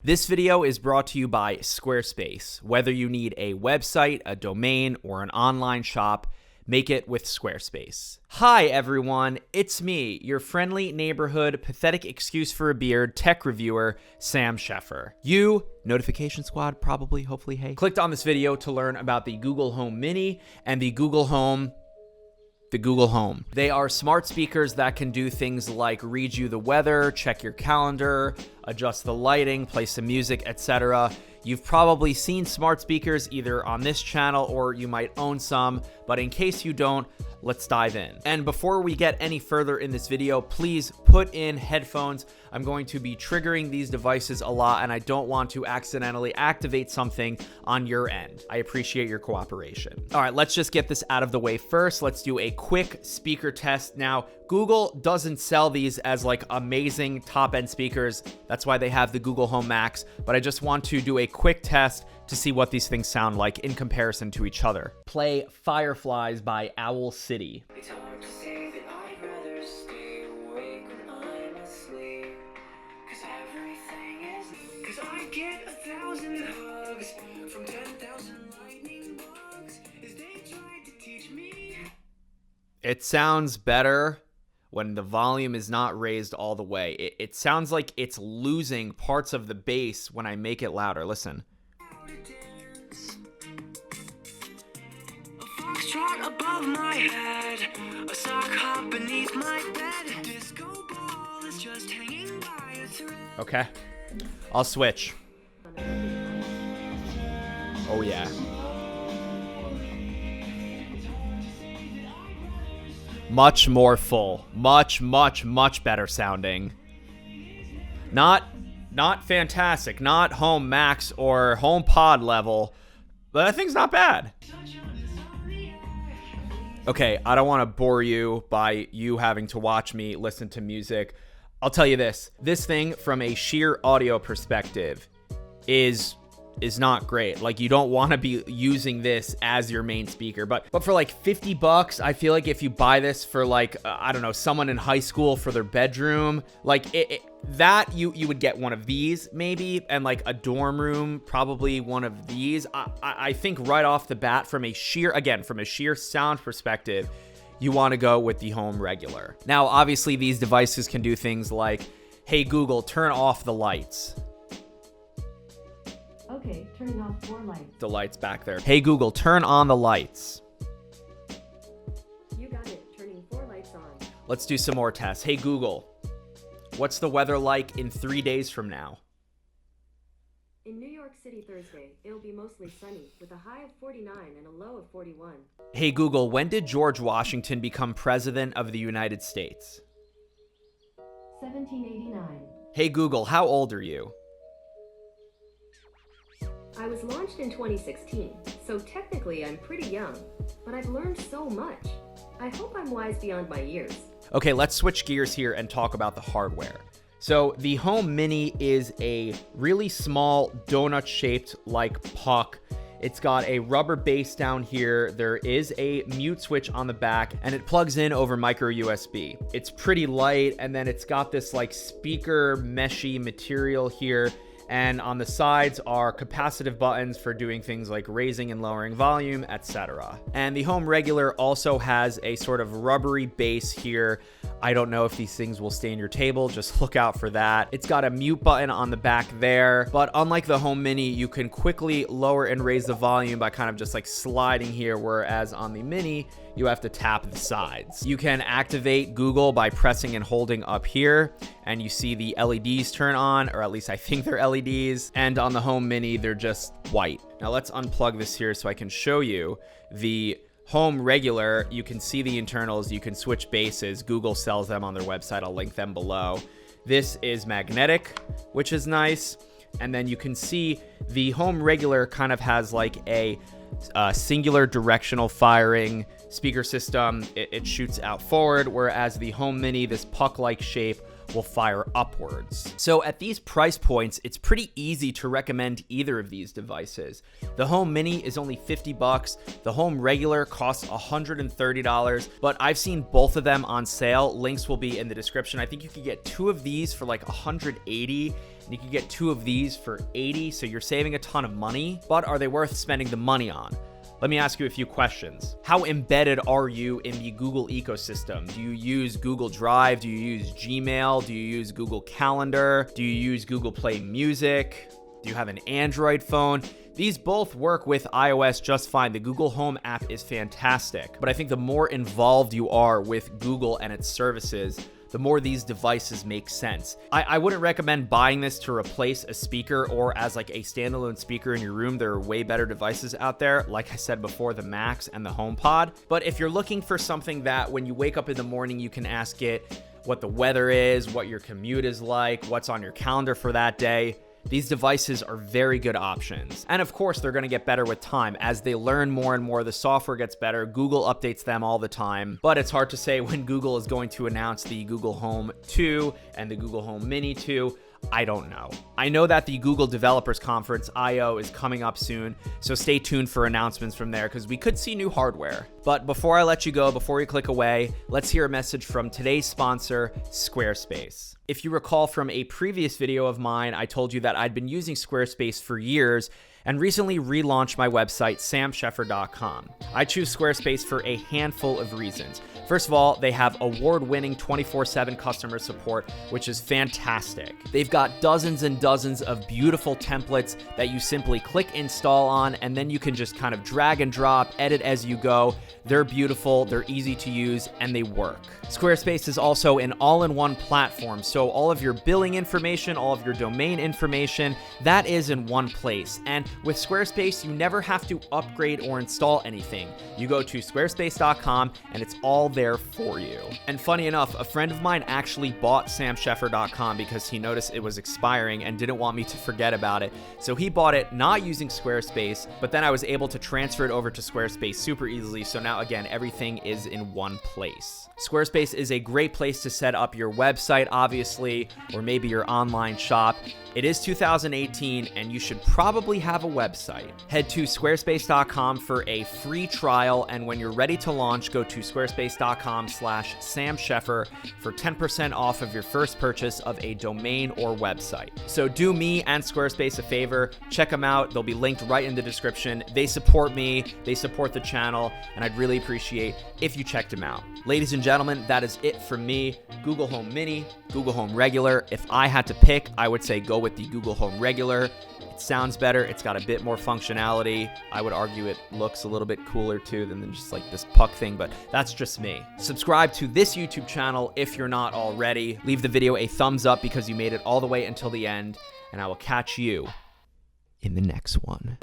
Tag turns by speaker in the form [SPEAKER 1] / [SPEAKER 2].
[SPEAKER 1] This video is brought to you by Squarespace. Whether you need a website, a domain, or an online shop, make it with Squarespace. Hi everyone, it's me, your friendly neighborhood pathetic excuse for a beard tech reviewer, Sam Sheffer. You, notification squad probably, hopefully, hey, clicked on this video to learn about the Google Home Mini and the Google Home. They are smart speakers that can do things like read you the weather, check your calendar, adjust the lighting, play some music, etc. You've probably seen smart speakers either on this channel or you might own some, but in case you don't, let's dive in. And before we get any further in this video, please put in headphones. I'm going to be triggering these devices a lot and I don't want to accidentally activate something on your end. I appreciate your cooperation. All right, let's just get this out of the way first. Let's do a quick speaker test. Now, Google doesn't sell these as like amazing top-end speakers. That's why they have the Google Home Max, but I just want to do a quick test to see what these things sound like in comparison to each other. Play Fireflies by Owl City.
[SPEAKER 2] It's hard to say that I'd rather stay awake when I'm asleep, 'cause everything is, 'cause I get 1,000 hugs from 10,000 lightning bugs as they tried to teach me.
[SPEAKER 1] It sounds better when the volume is not raised all the way. It sounds like it's losing parts of the bass when I make it louder. Listen.
[SPEAKER 2] Foxtrot above my head, a sock hop beneath my bed, disco ball is just hanging by a thread.
[SPEAKER 1] Okay, I'll switch. Oh yeah. Much more full, much better sounding. Not fantastic, not Home Max or Home Pod level, but that thing's not bad. Okay, I don't want to bore you by you having to watch me listen to music. I'll tell you this thing from a sheer audio perspective is not great. Like, you don't want to be using this as your main speaker, but for like $50, I feel like if you buy this for like, I don't know, someone in high school for their bedroom, like that you would get one of these maybe, and like a dorm room, probably one of these. I think right off the bat from a sheer sound perspective, you want to go with the Home Regular. Now, obviously these devices can do things like, hey Google, turn off the lights.
[SPEAKER 3] Okay, turning off 4 lights.
[SPEAKER 1] The lights back there. Hey Google, turn on the lights.
[SPEAKER 3] You got it, turning 4 lights on.
[SPEAKER 1] Let's do some more tests. Hey Google, what's the weather like in 3 days from now?
[SPEAKER 3] In New York City Thursday, it'll be mostly sunny with a high of 49 and a low of 41.
[SPEAKER 1] Hey Google, when did George Washington become president of the United States?
[SPEAKER 3] 1789.
[SPEAKER 1] Hey Google, how old are you?
[SPEAKER 3] I was launched in 2016, so technically I'm pretty young, but I've learned so much. I hope I'm wise beyond my years.
[SPEAKER 1] Okay, let's switch gears here and talk about the hardware. So the Home Mini is a really small donut-shaped like puck. It's got a rubber base down here. There is a mute switch on the back and it plugs in over micro USB. It's pretty light, and then it's got this like speaker meshy material here. And on the sides are capacitive buttons for doing things like raising and lowering volume, etc. And the Home Regular also has a sort of rubbery base here. I don't know if these things will stay on your table, just look out for that. It's got a mute button on the back there, but unlike the Home Mini, you can quickly lower and raise the volume by kind of just like sliding here, whereas on the Mini, you have to tap the sides. You can activate Google by pressing and holding up here, and you see the LEDs turn on, or at least I think they're LEDs, and on the Home Mini, they're just white. Now let's unplug this here so I can show you the Home Regular. You can see the internals, you can switch bases. Google sells them on their website, I'll link them below. This is magnetic, which is nice, and then you can see the Home Regular kind of has like a singular directional firing speaker system. It shoots out forward, whereas the Home Mini, this puck-like shape, will fire upwards. So at these price points, it's pretty easy to recommend either of these devices. The Home Mini is only $50. The Home Regular costs $130, but I've seen both of them on sale. Links will be in the description. I think you could get 2 of these for like $180, And you can get 2 of these for $80, so you're saving a ton of money. But are they worth spending the money on? Let me ask you a few questions. How embedded are you in the Google ecosystem? Do you use Google Drive? Do you use Gmail? Do you use Google Calendar? Do you use Google Play Music? Do you have an Android phone? These both work with iOS just fine. The Google Home app is fantastic, but I think the more involved you are with Google and its services, the more these devices make sense. I wouldn't recommend buying this to replace a speaker or as like a standalone speaker in your room. There are way better devices out there. Like I said before, the Max and the HomePod. But if you're looking for something that when you wake up in the morning, you can ask it what the weather is, what your commute is like, what's on your calendar for that day, these devices are very good options. And of course, they're going to get better with time. As they learn more and more, the software gets better. Google updates them all the time. But it's hard to say when Google is going to announce the Google Home 2 and the Google Home Mini 2. I don't know. I know that the Google Developers Conference, I/O, is coming up soon, so stay tuned for announcements from there because we could see new hardware. But before I let you go, before you click away, let's hear a message from today's sponsor, Squarespace. If you recall from a previous video of mine, I told you that I'd been using Squarespace for years and recently relaunched my website, samsheffer.com. I choose Squarespace for a handful of reasons. First of all, they have award-winning 24/7 customer support, which is fantastic. They've got dozens and dozens of beautiful templates that you simply click install on, and then you can just kind of drag and drop, edit as you go. They're beautiful, they're easy to use, and they work. Squarespace is also an all-in-one platform, so all of your billing information, all of your domain information, that is in one place. And with Squarespace, you never have to upgrade or install anything. You go to squarespace.com and it's all there for you. And funny enough, a friend of mine actually bought samsheffer.com because he noticed it was expiring and didn't want me to forget about it. So he bought it not using Squarespace, but then I was able to transfer it over to Squarespace super easily. So now again, everything is in one place. Squarespace is a great place to set up your website, obviously, or maybe your online shop. It is 2018 and you should probably have a website. Head to squarespace.com for a free trial, and when you're ready to launch, go to squarespace.com/samsheffer for 10% off of your first purchase of a domain or website. So do me and Squarespace a favor, check them out. They'll be linked right in the description. They support me, they support the channel, and I'd really appreciate if you checked them out. Ladies and gentlemen, that is it from me. Google Home Mini, Google Home Regular. If I had to pick, I would say go with the Google Home Regular. It sounds better. It's got a bit more functionality. I would argue it looks a little bit cooler too than just like this puck thing, but that's just me. Subscribe to this YouTube channel if you're not already. Leave the video a thumbs up because you made it all the way until the end, and I will catch you in the next one.